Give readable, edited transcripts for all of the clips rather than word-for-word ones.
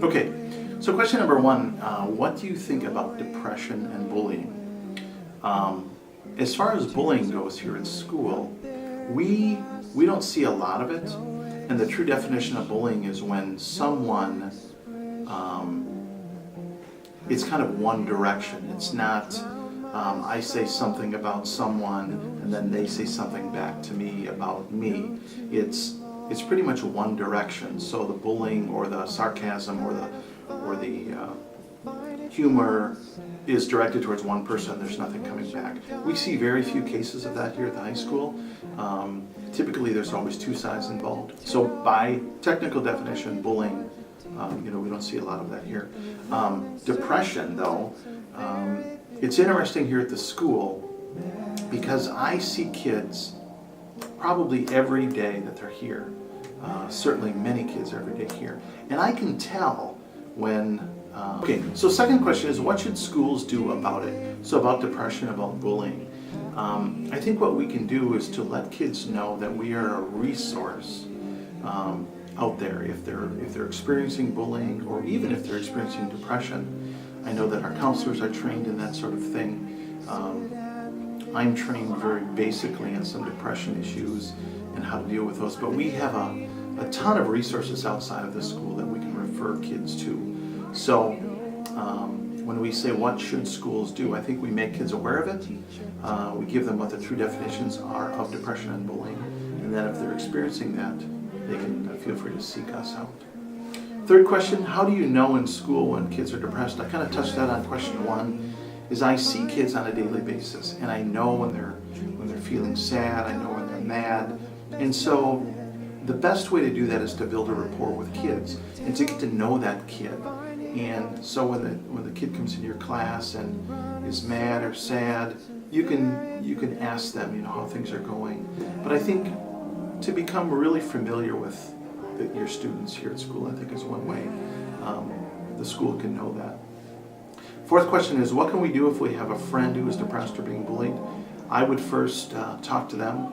Okay, so question number one, what do you think about depression and bullying? As far as bullying goes here at school, we don't see a lot of it, and the true definition of bullying is when someone, it's kind of one direction. It's not, I say something about someone and then they say something back to me about me. It's pretty much one direction. So the bullying or the sarcasm or the humor is directed towards one person. There's nothing coming back. We see very few cases of that here at the high school. Typically, there's always two sides involved. So by technical definition, bullying, we don't see a lot of that here. Depression, though, it's interesting here at the school because I see kids probably every day that they're here. Certainly many kids every day here. And I can tell when, okay, so second question is, what should schools do about it? So about depression, about bullying. I think what we can do is to let kids know that we are a resource out there if they're experiencing bullying or even if they're experiencing depression. I know that our counselors are trained in that sort of thing. I'm trained very basically on some depression issues and how to deal with those, but we have a ton of resources outside of the school that we can refer kids to. So when we say what should schools do, I think we make kids aware of it. We give them what the true definitions are of depression and bullying, and then if they're experiencing that, they can feel free to seek us out. Third question, how do you know in school when kids are depressed? I kind of touched that on question one, is I see kids on a daily basis, and I know when they're feeling sad, I know when they're mad, and so the best way to do that is to build a rapport with kids and to get to know that kid. And so when the kid comes into your class and is mad or sad, you can ask them, how things are going. But I think to become really familiar with your students here at school, I think is one way the school can know that. Fourth question is, what can we do if we have a friend who is depressed or being bullied? I would first talk to them,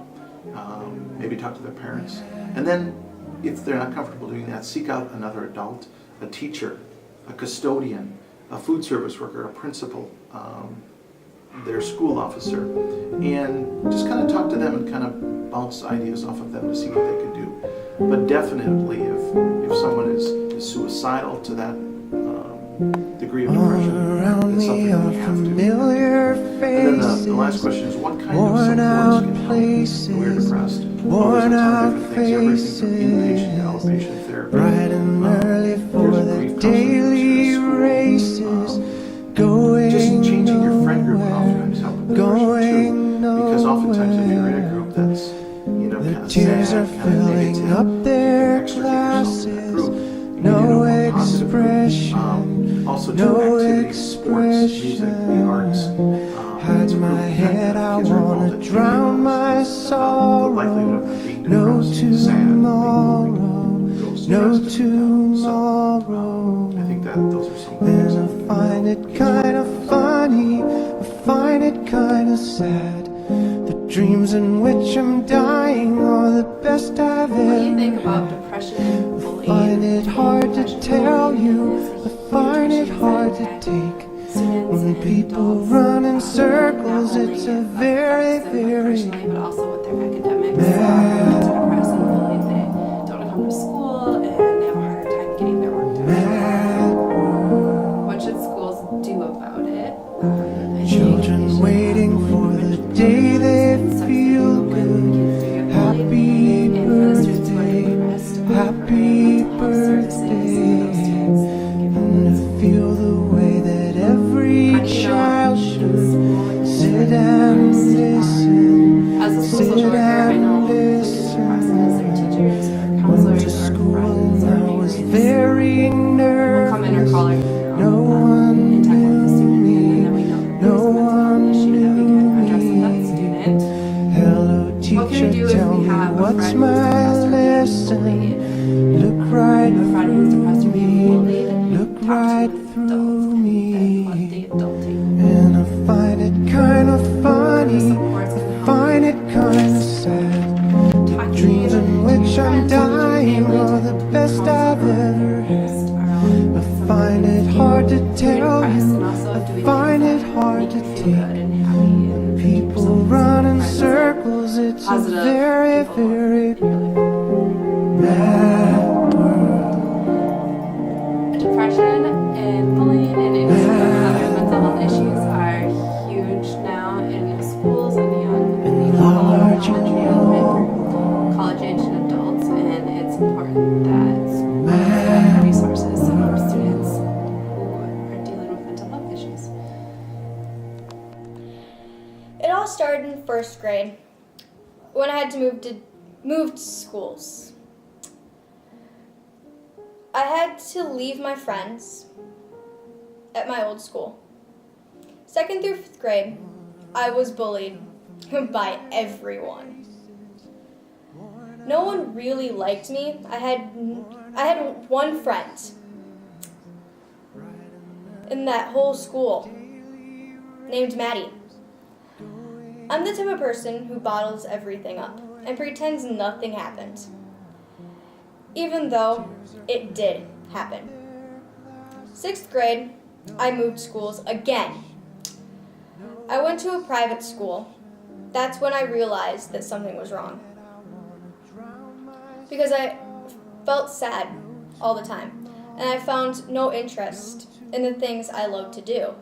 maybe talk to their parents, and then if they're not comfortable doing that, seek out another adult, a teacher, a custodian, a food service worker, a principal, their school officer, and just kind of talk to them and kind of bounce ideas off of them to see what they could do. But definitely if someone is suicidal to that degree of depression, it's something that we have to do. And then the last question is, what kind of supports can help when we're depressed? Well, there's a ton of different things, everything from inpatient to outpatient therapy. Bright and early for the daily races, just changing your friend group oftentimes helps with depression too, because oftentimes if you're in a group that's kind of sad, kind of negative, up their extricate yourself from that group. no expression, also do activities, sports, music, the arts. hide my head, I wanna drown my sorrow. No tomorrow, no tomorrow. I think that those are some of the things. And I find it kind of funny, I find it kind of sad. The dreams in which I'm dying are the best I've ever What do you think about depression and bullying? I find it hard to tell you, I find it hard to take. When people run in circles, it's a very, very but also with their academics, depressed and bullied, they don't come to school and they have a harder time getting their work done. What should schools do about it? children waiting for the day they feel good. Happy birthday, happy birthday, and to feel the way that every child should sit and listen, As a sit social worker, I know and listen. their teachers or Went counselors to or school friends and or I was neighbors very will come in or nervous. call her No one and talk with the student, and then we know no there's a mental health one issue that we can address with that student. Hello What can teacher, we do if tell we me have a what's friend who's my depressed or being lesson? bullied? Look right A friend who's depressed or through being me, bullied? look Talk right to an through adult and let me. the adulting. And I find it kind of funny, Supports can I help find it with kind of this. sad. Talking Dreams in to which your I'm friends, talking to your dying family, are the talking to best your I've counselor, ever just had. around I tell depressed and you, also I doing find things it that hard make to you feel take. good and happy and keep People yourself busy run with in friends and circles, it's a positive very, people very in your life. bad world. Depression and bullying and other mental health issues are huge now in schools and young people, Large and elementary, young. college age and adults, and it's important that schools have resources to help students who are dealing with mental health issues. It all started in first grade when I had to move to schools. I had to leave my friends at my old school. Second through fifth grade, I was bullied by everyone. No one really liked me. I had one friend in that whole school named Maddie. I'm the type of person who bottles everything up and pretends nothing happened, even though it did happen. Sixth grade, I moved schools again. I went to a private school. That's when I realized that something was wrong, because I felt sad all the time, and I found no interest in the things I loved to do.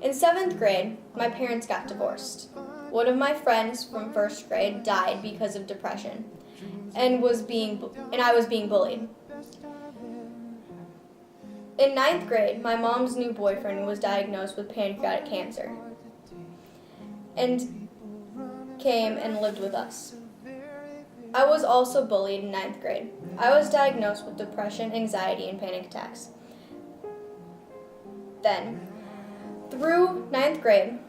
In seventh grade, my parents got divorced. One of my friends from first grade died because of depression, and I was being bullied. In ninth grade, my mom's new boyfriend was diagnosed with pancreatic cancer and came and lived with us. I was also bullied in ninth grade. I was diagnosed with depression, anxiety, and panic attacks. Then, through ninth grade,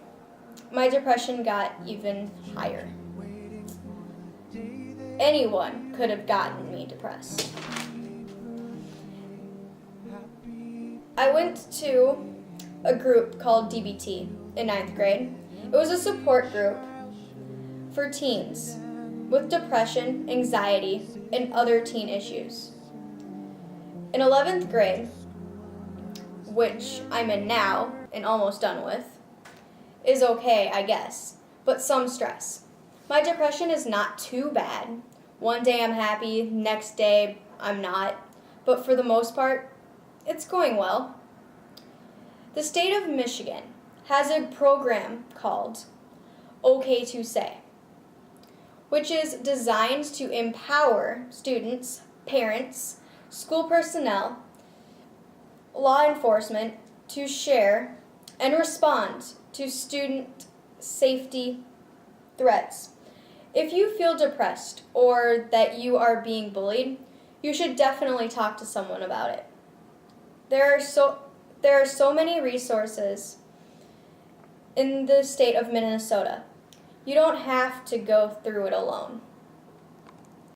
my depression got even higher. Anyone could have gotten me depressed. I went to a group called DBT in ninth grade. It was a support group for teens with depression, anxiety, and other teen issues. In 11th grade, which I'm in now and almost done with, is okay, I guess, but some stress. My depression is not too bad. One day I'm happy, next day I'm not, but for the most part, it's going well. The state of Michigan has a program called OK to Say, which is designed to empower students, parents, school personnel, law enforcement to share and respond to student safety threats. If you feel depressed or that you are being bullied, you should definitely talk to someone about it. There are so many resources in the state of Minnesota. You don't have to go through it alone.